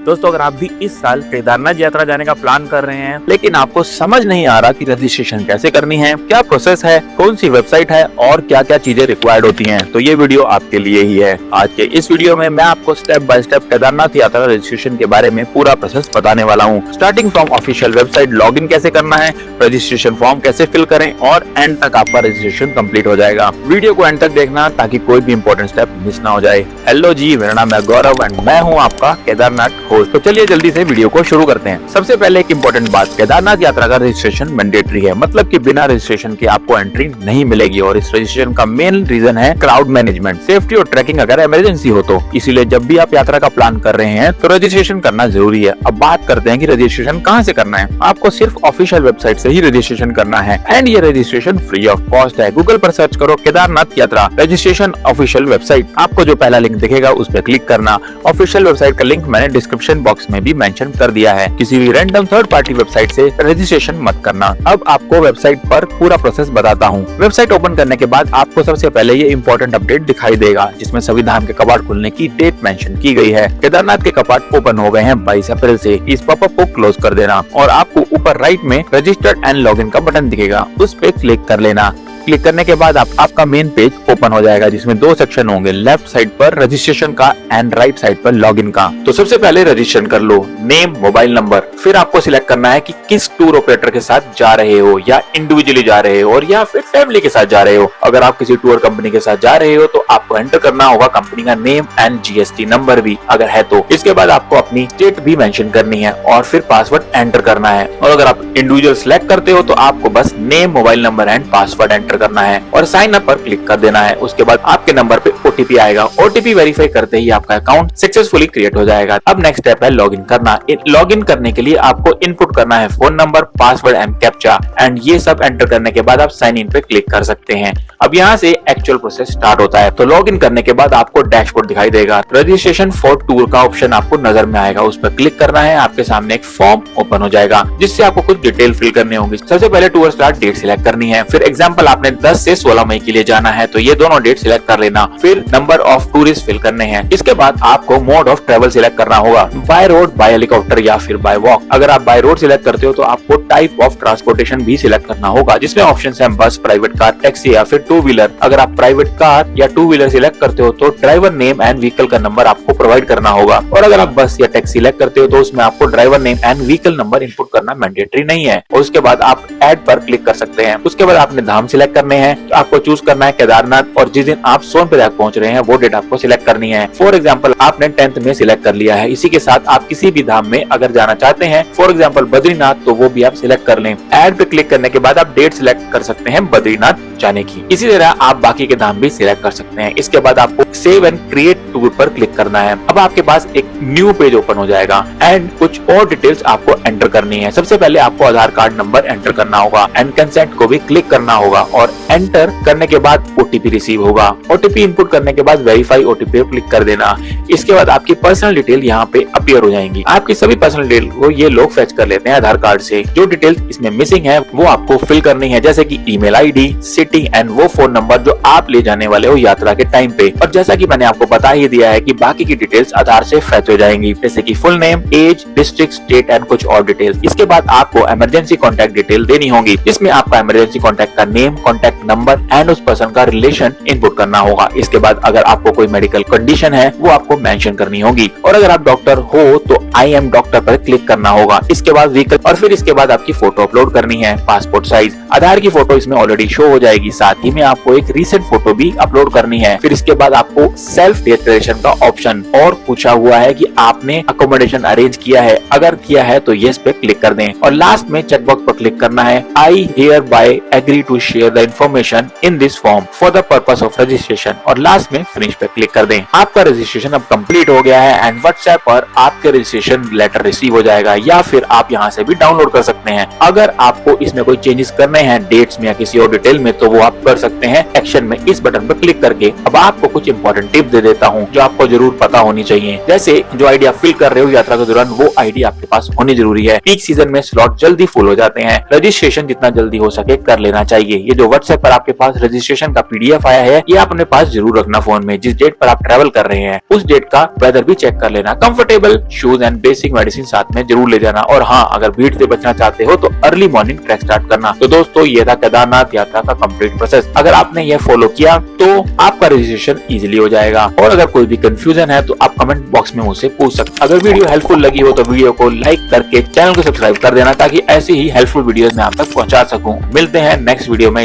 दोस्तों, अगर आप भी इस साल केदारनाथ यात्रा जाने का प्लान कर रहे हैं लेकिन आपको समझ नहीं आ रहा कि रजिस्ट्रेशन कैसे करनी है, क्या प्रोसेस है, कौन सी वेबसाइट है और क्या क्या चीजें रिक्वायर्ड होती हैं, तो ये वीडियो आपके लिए ही है। आज के इस वीडियो में मैं आपको स्टेप बाय स्टेप केदारनाथ यात्रा रजिस्ट्रेशन के बारे में पूरा प्रोसेस बताने वाला हूँ। Starting from official website login कैसे करना है, रजिस्ट्रेशन फॉर्म कैसे फिल करें और एंड तक आपका रजिस्ट्रेशन कंप्लीट हो जाएगा। वीडियो को एंड तक देखना ताकि कोई भी इंपॉर्टेंट स्टेप मिस ना हो जाए। हेलो जी, मेरा नाम है गौरव एंड मैं हूँ आपका केदारनाथ होस्ट। तो चलिए जल्दी से वीडियो को शुरू करते हैं। सबसे पहले एक इंपॉर्टेंट बात, केदारनाथ यात्रा का रजिस्ट्रेशन मैंडेटरी है, मतलब कि बिना रजिस्ट्रेशन के आपको एंट्री नहीं मिलेगी। और इस रजिस्ट्रेशन का मेन रीजन है क्राउड मैनेजमेंट, सेफ्टी और ट्रैकिंग अगर इमरजेंसी हो तो। इसीलिए जब भी आप यात्रा का प्लान कर रहे हैं तो रजिस्ट्रेशन करना जरूरी है। अब बात करते हैं कि रजिस्ट्रेशन कहाँ से करना है। आपको सिर्फ ऑफिशियल वेबसाइट से ही रजिस्ट्रेशन करना है एंड ये रजिस्ट्रेशन फ्री ऑफ कॉस्ट है। गूगल पर सर्च करो केदारनाथ यात्रा रजिस्ट्रेशन ऑफिशियल वेबसाइट, आपको जो पहला लिंक दिखेगा उस पर क्लिक करना। ऑफिशियल वेबसाइट का लिंक मैंने डिस्क्रिप्शन बॉक्स में भी मेंशन कर दिया है। किसी भी रैंडम थर्ड पार्टी वेबसाइट से रजिस्ट्रेशन मत करना। अब आपको वेबसाइट पर पूरा प्रोसेस बताता हूँ। वेबसाइट ओपन करने के बाद आपको सबसे पहले ये इंपॉर्टेंट अपडेट दिखाई देगा जिसमें सभी धाम के कपाट खुलने की डेट मेंशन की गई है। केदारनाथ के कपाट ओपन हो गए हैं 22 अप्रैल से। इस पॉपअप को क्लोज कर देना और आपको ऊपर राइट में रजिस्टर्ड एंड लॉगिन का बटन दिखेगा, उस पे क्लिक कर लेना। क्लिक करने के बाद आपका मेन पेज ओपन हो जाएगा जिसमें दो सेक्शन होंगे, लेफ्ट साइड पर रजिस्ट्रेशन का एंड राइट साइड पर लॉगिन का। तो सबसे पहले रजिस्ट्रेशन कर लो, नेम, मोबाइल नंबर, फिर आपको सिलेक्ट करना है कि किस टूर ऑपरेटर के साथ जा रहे हो, या इंडिविजुअली जा रहे हो और या फिर फैमिली के साथ जा रहे हो। अगर आप किसी टूर कंपनी के साथ जा रहे हो तो आपको एंटर करना होगा कंपनी का नेम एंड जीएसटी नंबर भी अगर है तो। इसके बाद आपको अपनी स्टेट भी मेंशन करनी है और फिर पासवर्ड एंटर करना है। और अगर आप इंडिविजुअल सिलेक्ट करते हो तो आपको बस name, mobile number and password enter करना है और साइन अप पर क्लिक कर देना है। उसके बाद आपके नंबर पे ओटीपी आएगा। ओटीपी वेरीफाई करते ही आपका अकाउंट सक्सेसफुली क्रिएट हो जाएगा। अब नेक्स्ट स्टेप है लॉगिन करना। लॉगिन करने के लिए आपको इनपुट करना है phone number, password and captcha and ये सब एंटर करने के बाद आप साइन इन पे क्लिक कर सकते हैं। अब यहाँ से एक्चुअल प्रोसेस स्टार्ट होता है। तो लॉगिन करने के बाद आपको डैशबोर्ड दिखाई देगा, रजिस्ट्रेशन फॉर टूर का ऑप्शन आपको नजर में आएगा, उस पर क्लिक करना है। आपके सामने एक फॉर्म ओपन हो जाएगा जिससे आपको कुछ डिटेल फिल करनी होगी। सबसे पहले टूर स्टार्ट डेट सिलेक्ट करनी है। फिर एग्जाम्पल आपने 10 से 16 मई के लिए जाना है तो ये दोनों डेट सिलेक्ट कर लेना। फिर नंबर ऑफ टूरिस्ट फिल करने हैं। इसके बाद आपको मोड ऑफ ट्रेवल सिलेक्ट करना होगा, बाय रोड, बाय हेलीकॉप्टर या फिर बाय वॉक। अगर आप बाय रोड सिलेक्ट करते हो तो आपको टाइप ऑफ ट्रांसपोर्टेशन भी सिलेक्ट करना होगा जिसमें ऑप्शंस हैं बस, प्राइवेट कार, टैक्सी या फिर टू व्हीलर। अगर आप प्राइवेट कार या टू व्हीलर सिलेक्ट करते हो तो ड्राइवर नेम एंड व्हीकल का नंबर आपको प्रोवाइड करना होगा। और अगर आप बस या टैक्सी सिलेक्ट करते हो तो उसमें आपको driver name and vehicle number input करना मैंडेटरी नहीं है। और उसके बाद आप ऐड पर क्लिक कर सकते हैं। उसके बाद आपने धाम सिलेक्ट करने हैं। तो आपको चूज करना है केदारनाथ और जिस दिन आप सोनप्रयाग पहुंच रहे हैं वो डेट आपको सिलेक्ट करनी है। फॉर एग्जाम्पल आपने 10th में सिलेक्ट कर लिया है। इसी के साथ आप किसी भी धाम में अगर जाना चाहते हैं, फॉर एग्जाम्पल बद्रीनाथ, तो वो भी आप सिलेक्ट कर लें। ऐड पे क्लिक करने के बाद आप डेट सिलेक्ट कर सकते हैं बद्रीनाथ जाने की। इसी तरह आप बाकी के धाम भी सिलेक्ट कर सकते हैं। इसके बाद आपको सेव एंड क्रिएट टूर पर क्लिक करना है। अब आपके पास एक न्यू पेज ओपन हो जाएगा एंड कुछ और डिटेल्स आपको एंटर करनी है। सबसे पहले आपको आधार कार्ड नंबर एंटर करना होगा एंड कंसेंट को भी क्लिक करना होगा और एंटर करने के बाद ओटीपी रिसीव होगा। ओटीपी इनपुट करने के बाद वेरीफाई ओटीपी पर क्लिक कर देना। इसके बाद आपकी पर्सनल डिटेल यहाँ पे अपीयर हो जाएंगी। आपकी सभी पर्सनल डिटेल को ये लोग फेच कर लेते हैं आधार कार्ड से। जो डिटेल्स इसमें मिसिंग है वो आपको फिल करनी है, जैसे कि ईमेल आईडी, सिटी एंड वो फोन नंबर जो आप ले जाने वाले हो यात्रा के टाइम पे। और जैसा कि मैंने आपको बता ही दिया है कि बाकी की डिटेल्स आधार से फेच हो जाएंगी, जैसे कि full name, age, district, state and कुछ और डिटेल्स। इसके बाद आपको इमरजेंसी कॉन्टैक्ट डिटेल देनी होगी जिसमें आपका इमरजेंसी कॉन्टैक्ट का नेम, कॉन्टैक्ट नंबर एंड उस पर्सन का रिलेशन इनपुट करना होगा। इसके बाद अगर आपको कोई मेडिकल कंडीशन है वो आपको मेंशन करनी होगी और अगर आप डॉक्टर हो तो आई एम डॉक्टर पर क्लिक करना होगा। इसके बाद व्हीकल और फिर इसके बाद आपकी फोटो अपलोड करनी है, पासपोर्ट साइज। आधार की फोटो इसमें ऑलरेडी शो हो जाएगी, साथ ही में आपको एक रीसेंट फोटो भी अपलोड करनी है। फिर इसके बाद आपको सेल्फ डिक्लेरेशन का ऑप्शन और पूछा हुआ है कि आपने अकोमोडेशन अरेंज किया है, अगर किया है तो यस पे क्लिक कर दें और लास्ट में चेकबॉक्स पर क्लिक करना है, I hereby agree to share the information in this form for the purpose of registration और लास्ट में फिनिश पे क्लिक कर दें। आपका रजिस्ट्रेशन अब कंप्लीट हो गया है एंड व्हाट्सएप पर आपके रजिस्ट्रेशन लेटर रिसीव हो जाएगा या फिर आप यहाँ से भी डाउनलोड कर सकते हैं। अगर आपको इसमें कोई चेंजेस करने हैं डेट्स में या किसी और डिटेल में तो वो आप कर सकते हैं एक्शन में इस बटन पर क्लिक करके। अब आपको कुछ इंपॉर्टेंट टिप दे देता हूँ जो आपको जरूर पता होनी चाहिए। जैसे जो आईडी आप फिल कर रहे हो यात्रा के दौरान वो आईडी आपके पास होनी जरूरी है। पीक सीजन में स्लॉट जल्दी फुल हो जाते हैं, रजिस्ट्रेशन जितना जल्दी हो सके कर लेना चाहिए। ये जो व्हाट्सएप पर आपके पास रजिस्ट्रेशन का पीडीएफ आया है ये आप अपने पास जरूर रखना फोन में। जिस डेट पर आप ट्रैवल कर रहे हैं उस डेट का वेदर भी चेक कर लेना। Comfortable shoes and registration, basic medicine साथ में जरूर ले जाना। और हाँ, अगर भीड़ से बचना चाहते हो तो अर्ली मॉर्निंग ट्रैक स्टार्ट करना। तो दोस्तों, ये था केदारनाथ यात्रा का कंप्लीट प्रोसेस। अगर आपने यह फॉलो किया तो आपका रजिस्ट्रेशन इजीली हो जाएगा। और अगर कोई भी कंफ्यूजन है तो आप कमेंट बॉक्स में मुझसे पूछ सकते हैं। अगर वीडियो हेल्पफुल लगी हो तो वीडियो को लाइक करके चैनल को सब्सक्राइब कर देना, ताकि ऐसी ही हेल्पफुल वीडियोस मैं आप तक पहुंचा सकूं। मिलते हैं नेक्स्ट वीडियो में।